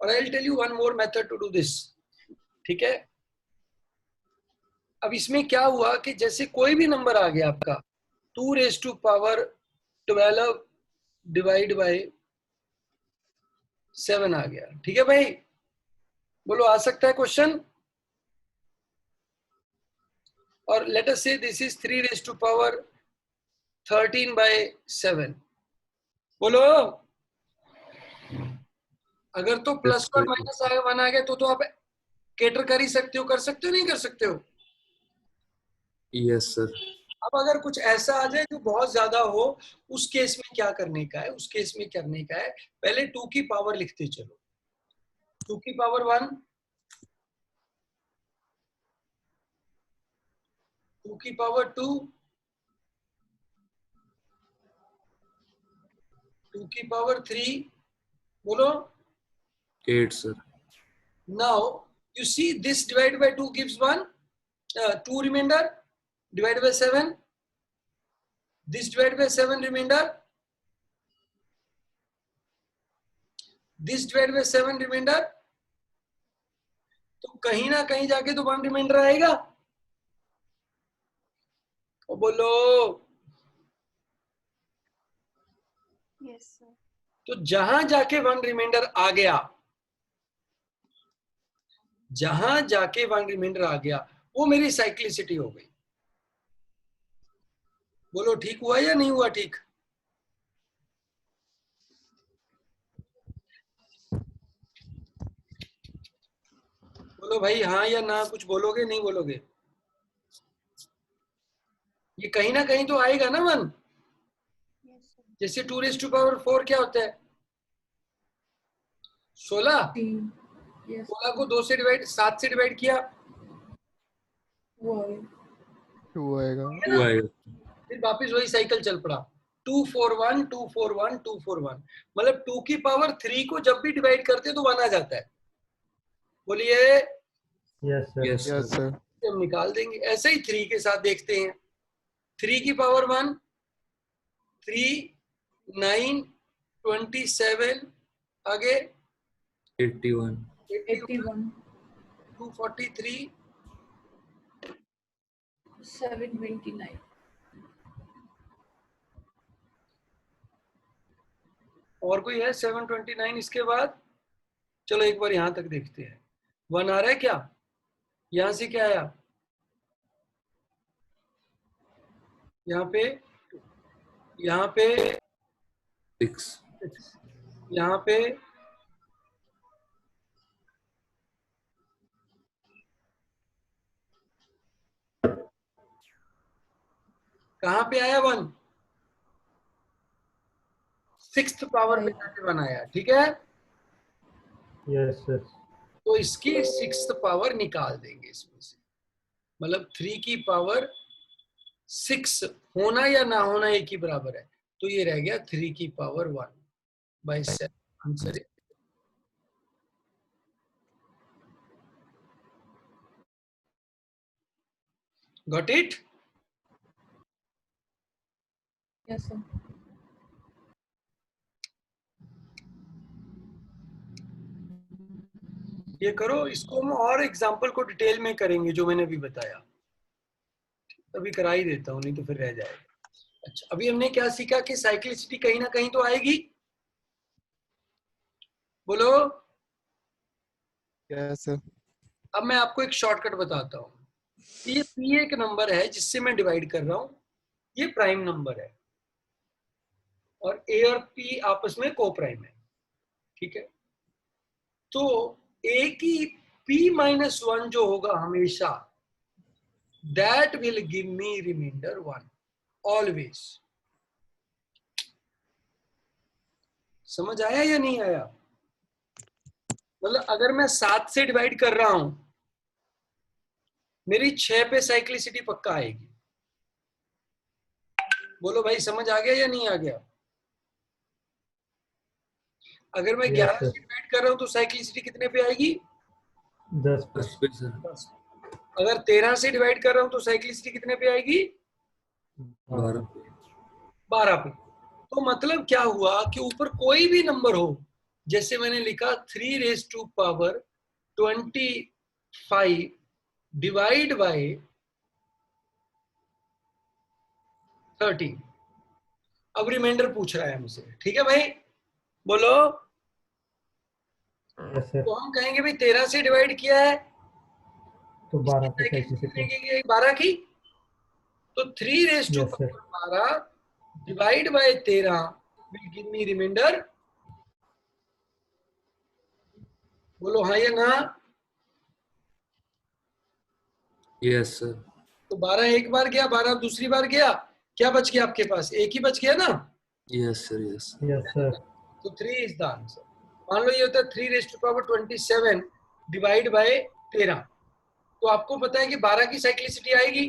और I will tell you one more method to do this. ठीक है, अब इसमें क्या हुआ कि जैसे कोई भी नंबर आ गया आपका 2 raise to power 12 divide by 7 आ गया। ठीक है भाई, बोलो आ सकता है क्वेश्चन। और let us say this is 3 raise to power 13 by 7। बोलो, अगर तो प्लस और माइनस आगे 1 आ गया तो आप कैटर कर ही सकते हो, कर सकते हो नहीं कर सकते हो? Yes sir. अब अगर कुछ ऐसा आ जाए जो बहुत ज्यादा हो, उस केस में क्या करने का है? उस केस में करने का है, पहले 2 की पावर लिखते चलो। 2 की पावर 1, 2 की पावर 2, 2 की पावर 3, बोलो। 8 sir. Now you see this divided by 2 gives 1, 2 remainder divided by 7, this divided by 7 remainder, this divided by 7 remainder, तो कहीं ना कहीं जाके तो 1 रिमाइंडर आएगा। और बोलो, Yes, sir. तो जहां जाके 1 रिमाइंडर आ गया, जहां जाके 1 रिमाइंडर आ गया, वो मेरी साइक्लिसिटी हो गई। बोलो ठीक हुआ या नहीं हुआ? ठीक। बोलो भाई हाँ या ना, कुछ बोलोगे नहीं बोलोगे? ये कहीं ना कहीं तो आएगा ना 1। Yes, sir. जैसे 2 रेज टू पावर 4 क्या होता है? 16। 3 यस 16 को 2 से डिवाइड, 7 से डिवाइड किया, वो है 2 आएगा। है ना? फिर वापस वही साइकिल चल पड़ा, 2 4 1 2 4 1 2 4 1। मतलब 2 की पावर 3 को जब भी डिवाइड करते तो 1 आ जाता है। बोलिए। Yes sir. Yes yes sir. Sir. हम निकाल देंगे। ऐसे ही 3 के साथ देखते हैं। 3 की पावर 1, 3 9 27, आगे 81। 81 243, 729 और कोई है 729 इसके बाद? चलो एक बार यहां तक देखते हैं। 1 आ रहा है क्या? यहां से क्या आया? यहाँ पे 6। यहाँ पे कहाँ पे आया 1? 6th पावर पे जाके 1 आया। ठीक है, यस सर। तो इसकी 6th पावर निकाल देंगे इसमें से। मतलब 3 की पावर 6 होना या ना होना एक ही बराबर है, तो ये रह गया 3 की power 1 by 7। Answer got it? Yes sir ये करो। इसको हम और एग्जांपल को डिटेल में करेंगे जो मैंने अभी बताया। अभी करा ही देता हूँ, नहीं तो फिर रह जाएगा। अच्छा, अभी हमने क्या सीखा कि साइक्लिसिटी कहीं ना कहीं तो आएगी। बोलो। Yes sir. अब मैं आपको एक शॉर्टकट बताता हूँ। ये P एक नंबर है जिससे मैं डिवाइड कर रहा हूँ, ये प्राइम नंबर है, और A और P आपस में को प्राइम है। ठीक है, तो A की P-1 जो होगा हमेशा, that will give me remainder 1 always। समझ आया या नहीं आया? मतलब अगर मैं 7 से डिवाइड कर रहा हूं, मेरी 6 पे साइक्लिसिटी पक्का आएगी। बोलो भाई समझ आ गया या नहीं आ गया? अगर मैं 11 से डिवाइड कर रहा हूं तो साइक्लिसिटी कितने पे आएगी? 10 पे। 10 पे सर। 10। अगर 13 से डिवाइड कर रहा हूं तो साइक्लिसिटी कितने पे आएगी? 12 पे। 12 पे। तो मतलब क्या हुआ कि ऊपर कोई भी नंबर हो, जैसे मैंने लिखा 3 raise to power 25 divide by 13। अब रिमाइंडर पूछ रहा है हमसे, ठीक है भाई, बोलो। Yes sir. तो हम कहेंगे भाई 13 से डिवाइड किया है तो 12 पे साइक्लिसिटी। 12 की, तो 3 raise to yes sir. Power 12 divide by 13 will give me reminder. बोलो हाँ या ना। Yes sir. तो 12 एक बार गया, 12 दूसरी बार गया, क्या बच गया आपके पास? एक ही बच गया ना। Yes sir. Yes yes sir. तो 3 इज द आंसर। मान लो ये होता है 3 raise to power 27 divide by 13। तो आपको पता है कि 12 की साइक्लिसिटी आएगी,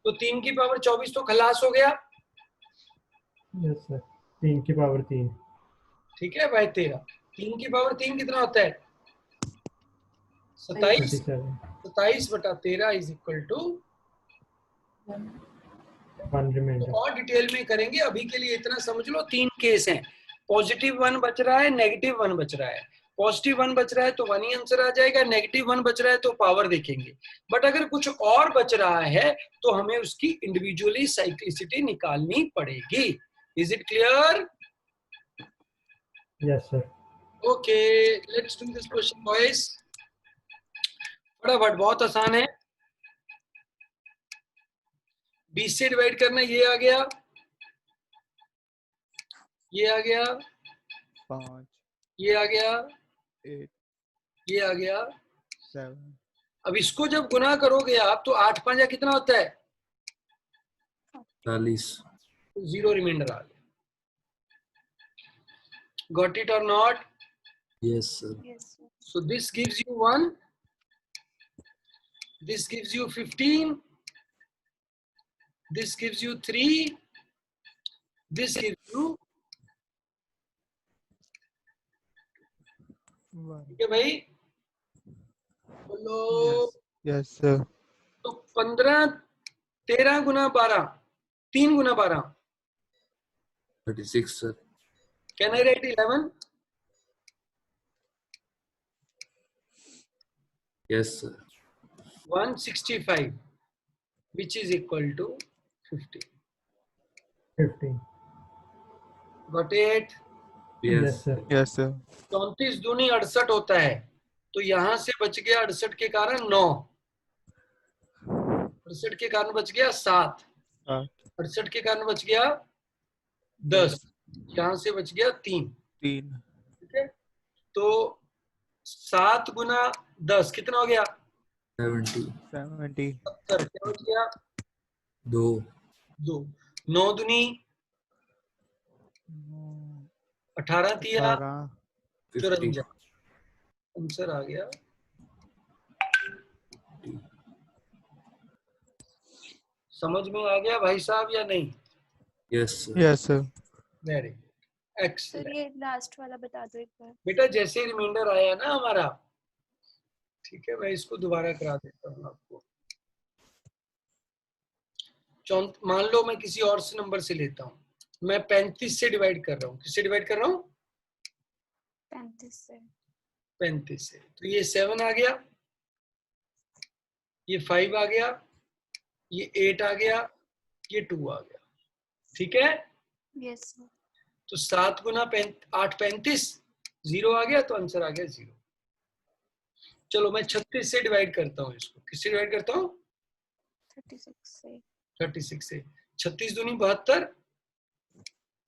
तो 3 की पावर 24 तो खलास हो गया। Yes sir. 3 की पावर 3। ठीक है भाई 13, 3 की पावर 3 कितना होता है? 27। 27। 27/13 इज इक्वल टू 1 रिमाइंडर। और डिटेल में करेंगे, अभी के लिए इतना समझ लो। 3 केस हैं, +1 बच रहा है, -1 बच रहा है। +1 बच रहा है तो 1 ही आंसर आ जाएगा, -1 बच रहा है तो पावर देखेंगे। बट अगर कुछ और बच रहा है तो हमें उसकी इंडिविजुअली साइक्लिसिटी निकालनी पड़ेगी। Is it clear? Yes sir. Okay, let's do this question boys. फटाफट, बहुत आसान है। 20 से डिवाइड करना, ये आ गया, ये आ गया, 5, ये आ गया, 8, ये आ गया। 7, अब इसको जब गुना करोगे आप तो 8 5 कितना होता है? 40। 0 रिमाइंडर आ गया। Got it or not? Yes sir. Yes, sir. So this gives you 1, this gives you 15, this gives you 3, this gives you, 1. ठीक है भाई, बोलो। Yes, sir. तो 15, 13 गुना 12, 3 गुना 12, 36 sir. Can I right 11? Yes sir. 165 which is equal to 50. 15। Got it? Yes yes sir. Yes, sir. 34 दूनी 68 होता है, तो यहां से बच गया 68 के कारण 9, 68 के कारण बच गया 7, 8, 68 के कारण बच गया 10, यहां से बच गया 3। 3, ठीक है, तो 7 गुना 10 कितना हो गया? 70। 70, 70। क्या बच गया? 2। 2। 9 दूनी 18, 3 18, 54, आंसर आ गया। समझ में आ गया भाई साहब या नहीं? Yes sir. Yes, sir. Very good, sir excellent. ये लास्ट वाला बता दो एक बार। बेटा जैसे रिमाइंडर आया ना हमारा, ठीक है, मैं इसको दोबारा करा देता हूँ आपको। मान लो मैं किसी और से नंबर से लेता हूँ, मैं 35 से डिवाइड कर रहा हूँ। किससे डिवाइड कर रहा हूँ? 35 से। 35 से। तो ये 7 आ गया, ये 5 आ गया, ये 8 आ गया, ये 2 आ गया। ठीक है, यस सर। तो 7 गुना 8 35, 0 आ गया, तो आंसर आ गया 0। चलो मैं 36 से डिवाइड करता हूँ इसको। किससे डिवाइड करता हूँ? 36 से। 36 से। 36 दूनी 72,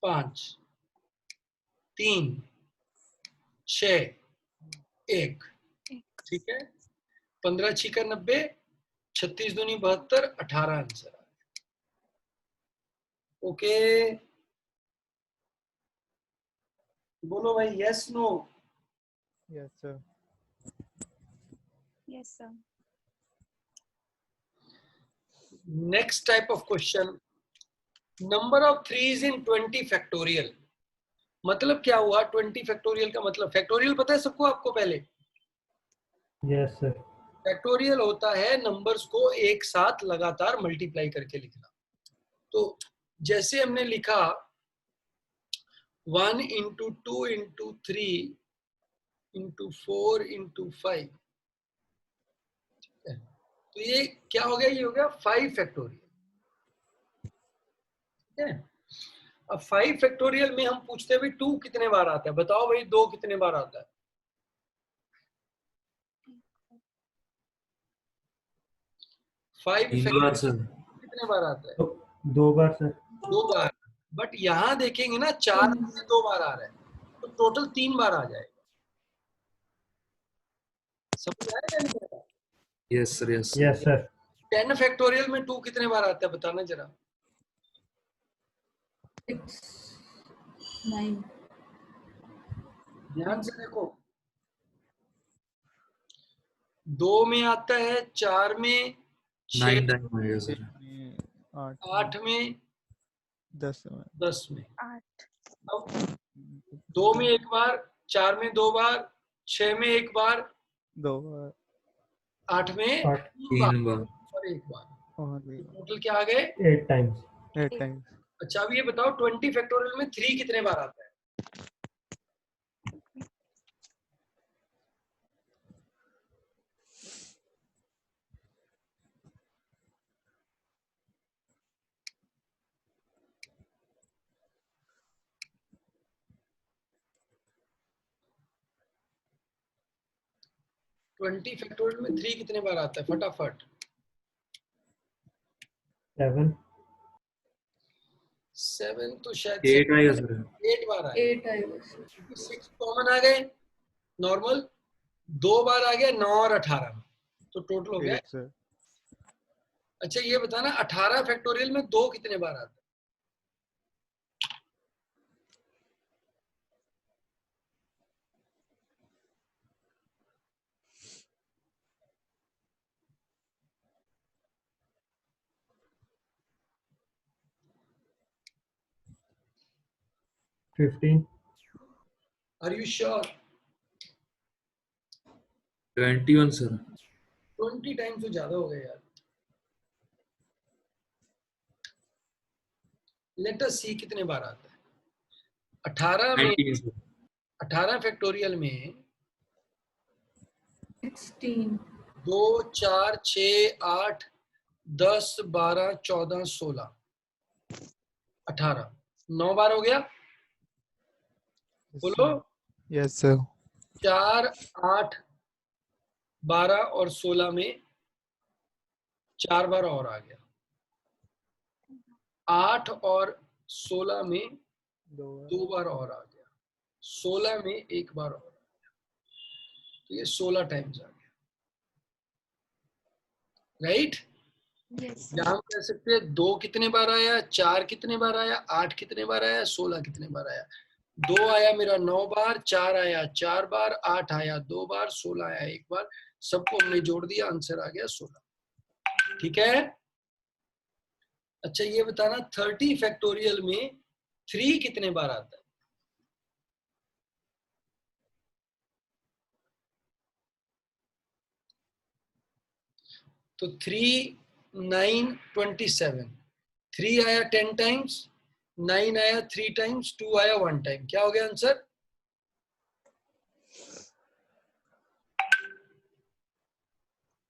5, 3, 6, 1। ठीक है, 15 6 90, 36 दूनी 72, 18 आंसर आ गया। ओके, बोलो भाई yes no. Yes, sir. Yes sir. Next type of question, number of threes in 20 factorial. मतलब क्या हुआ 20 फैक्टोरियल का मतलब? फैक्टोरियल पता है सबको, आपको पहले? Yes sir. फैक्टोरियल होता है नंबर्स को एक साथ लगातार मल्टीप्लाई करके लिखना। तो जैसे हमने लिखा 1 इंटू 2 इंटू 3 इंटू 4 इंटू 5, तो ये क्या हो गया? ये हो गया 5 फैक्टोरियल। ठीक है, अब 5 फैक्टोरियल में हम पूछते हैं भाई 2 कितने बार आता है, बताओ भाई 2 कितने बार आता है? 5 3 बार फैक्टोरियल सर। कितने बार आता है? तो 2 बार सर। 2 बार। बट यहां देखेंगे ना 4 में से 2 बार आ रहा है, तो टोटल 3 बार आ जाएगा। समझ आया या नहीं आया? Yes sir, yes yes sir. 10 factorial में 2 कितने बार आता है, बताना जरा। 6, 9, ध्यान से देखो, 2 में आता है, 4 में, 6 9 टाइम आएगा सर। में 8 8 में, 10 में 10 में। 8 अब 2 में 1 बार, 4 में 2 बार, 6 में 1 बार, 2 बार 8 में 8 3 बार 3 बार। और 1 बार। और भी टोटल क्या आ गए? 8 टाइम्स। 8 टाइम्स। अच्छा अब ये बताओ 20 फैक्टोरियल में 3 कितने बार आता है? 20 फैक्टोरियल में 3 कितने बार आता है, फटाफट। 7। 7 तो शायद 8 आएगा सर। 8 बार आएगा, 8 आएगा सर। क्योंकि 6 कॉमन आ गए नॉर्मल, 2 बार आ गया 9 और 18, तो टोटल हो गया। 8 सर। अच्छा ये बताना 18 फैक्टोरियल में 2 कितने बार आता है? Fifteen. Are you sure? 21 sir. 20 times तो ज्यादा हो गए यार। लेट अस सी कितने बार आता है। 18 में, 19 सर। 18 फैक्टोरियल में 16, 2, 4, 6, 8, 10, 12, 14, 16, 18, 9 बार हो गया। बोलो। Yes sir. 4, 8, 12 और 16 में 4 बार और आ गया। 8 और 16 में 2 बार और आ गया। 16 में 1 बार और आ गया, तो ये 16 टाइम्स आ गया। राइट? यस यहाँ हम कह सकते हैं 2 कितने बार आया, 4 कितने बार आया, 8 कितने बार आया, 16 कितने बार आया। 2 आया मेरा 9 बार, 4 आया 4 बार, 8 आया 2 बार, 16 आया 1 बार। सबको हमने जोड़ दिया, आंसर आ गया 16। ठीक है। अच्छा ये बताना 30 फैक्टोरियल में 3 कितने बार आता है? तो 3, 9, 27। 3 आया 10 टाइम्स, 9 आया 3 टाइम्स, 2 आया 1 टाइम। क्या हो गया आंसर?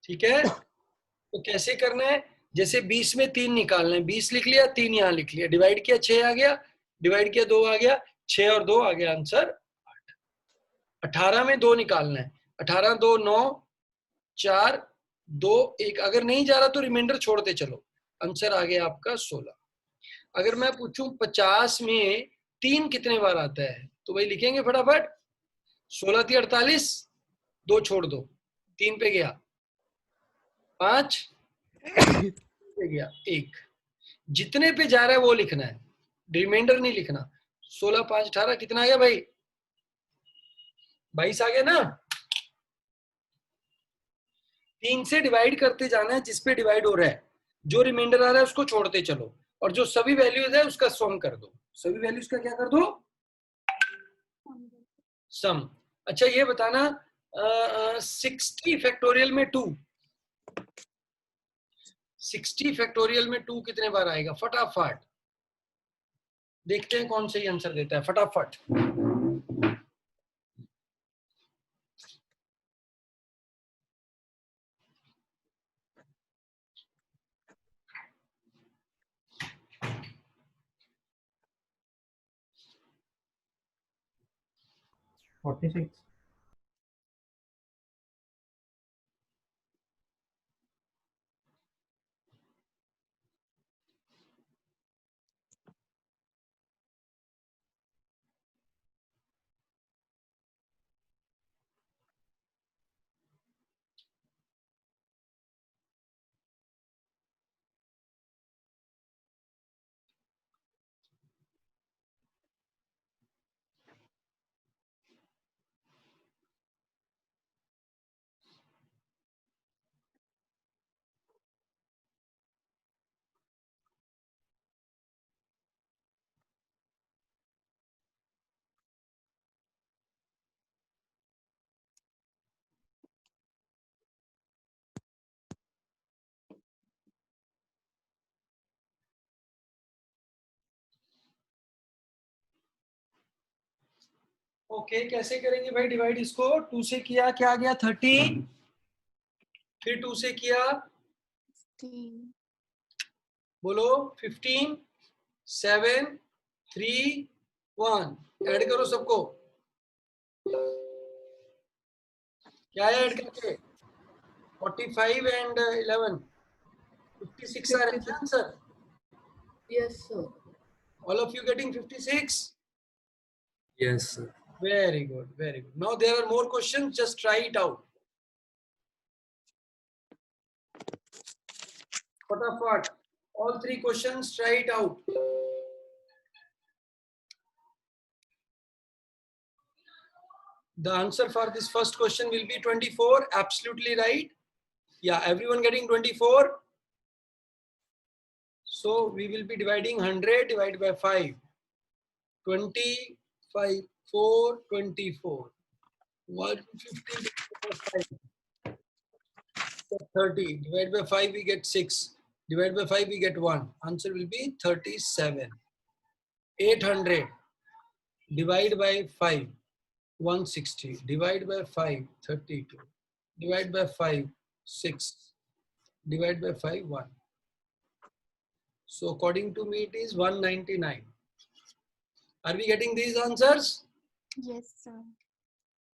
ठीक है। तो कैसे करना है, जैसे 20 में 3 निकालना है, 20 लिख लिया, 3 यहां लिख लिया, डिवाइड किया 6 आ गया, डिवाइड किया 2 आ गया, 6 और 2 आ गया, आंसर 8। 18 में 2 निकालना है, 18 2 9, 4 2 1, अगर नहीं जा रहा तो रिमाइंडर छोड़ते चलो, आंसर आ गया आपका 16। अगर मैं पूछूं 50 में 3 कितने बार आता है, तो भाई लिखेंगे फटाफट। 16 थी 48, 2 छोड़ दो, 3 पे गया 5, पे गया 1। जितने पे जा रहा है वो लिखना है, रिमाइंडर नहीं लिखना। 16 5 18 कितना आ गया भाई? 22 आ गया ना। 3 से डिवाइड करते जाना है, जिस पे डिवाइड हो रहा है, जो रिमाइंडर आ रहा है उसको छोड़ते चलो, और जो सभी वैल्यूज है उसका सम कर दो। सभी वैल्यूज का क्या कर दो? सम। अच्छा ये बताना 60 फैक्टोरियल में 2, 60 फैक्टोरियल में 2 कितने बार आएगा, फटाफट देखते हैं कौन सही आंसर देता है, फटाफट। 46. ओके कैसे करेंगे भाई डिवाइड इसको? 2 से किया क्या आ गया 30, फिर 2 से किया 15. बोलो 15, 7, 3, 1 ऐड करो सबको। क्या है ऐड करके? 45 and 11, 56 are the answer. Yes, sir. All of you getting 56? Yes, sir. Very good, very good. Now there are more questions, just try it out. Fatafat. All 3 questions, try it out. The answer for this first question will be 24. Absolutely right. Yeah, everyone getting 24. So we will be dividing 100 divided by 5. 25, 4, 24. 150 5. 30. Divided by 5 we get 6. Divided by 5 we get 1. Answer will be 37. 800. Divide by 5. 160. Divide by 5. 32. Divide by 5. 6. Divide by 5. 1. So according to me it is 199. Are we getting these answers? Yes, sir.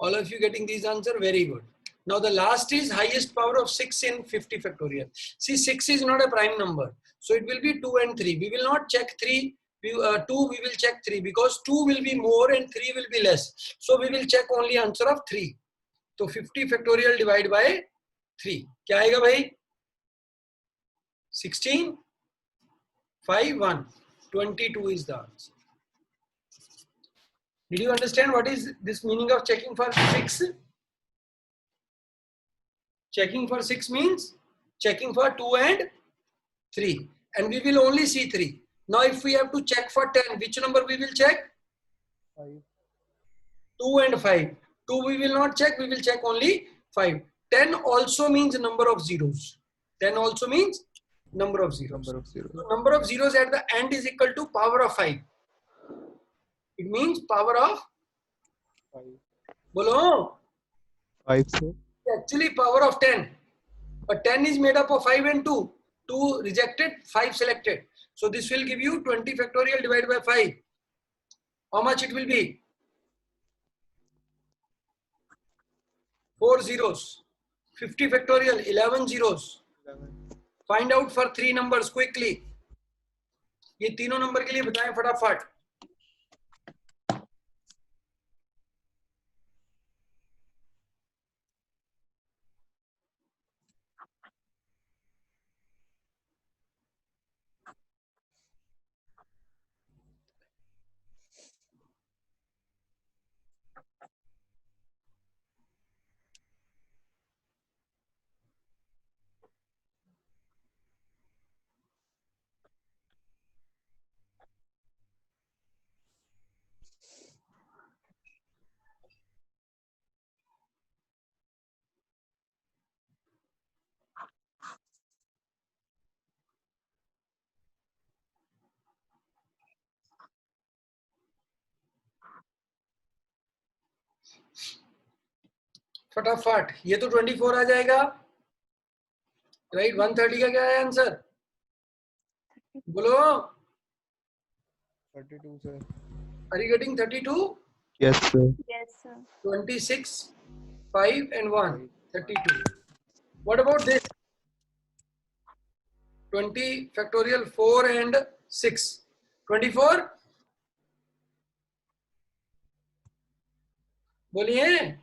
All of you getting these answers? Very good. Now the last is highest power of 6 in 50 factorial. See, 6 is not a prime number. So it will be 2 and 3. We will not check 3. 2 we will check 3 because 2 will be more and 3 will be less. So we will check only answer of 3. So 50 factorial divided by 3. क्या आएगा भाई? 16, 5, 1. 22 is the answer. Did you understand what is this meaning of checking for 6? Checking for 6 means checking for 2 and 3. And we will only see 3. Now if we have to check for 10, which number we will check? 5. 2 and 5. 2 we will not check, we will check only 5. 10 also means number of zeros. 10 also means number of zeros. Number of zeros. So number of zeros at the end is equal to power of 5. It means power of 5. Bolo. 5, sir. Actually power of 10. But 10 is made up of 5 and 2. 2 rejected, 5 selected. So this will give you 20 factorial divided by 5. How much it will be? 4 zeros. 50 factorial, 11 zeros. 11. Find out for 3 numbers quickly. ये तीनों number के लिए बताएं फटाफट. फटाफट ये तो 24 आ जाएगा राइट. 130 का क्या है आंसर बोलो. 32, sir. Are you getting 32? Yes, sir. Yes, sir. 26, 5 and 1, 32. What about this? 20 factorial 4 and 6, 24. बोलिए.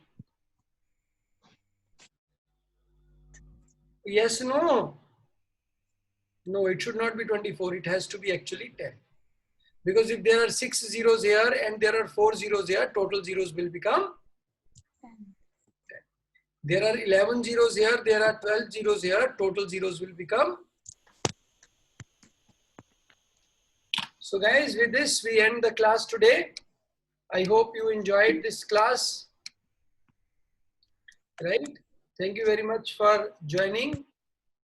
Yes, no. No, it should not be 24. It has to be actually 10. Because if there are 6 zeros here and there are 4 zeros here, total zeros will become 10. There are 11 zeros here, there are 12 zeros here, total zeros will become. So guys, with this we end the class today. I hope you enjoyed this class. Right? Thank you very much for joining.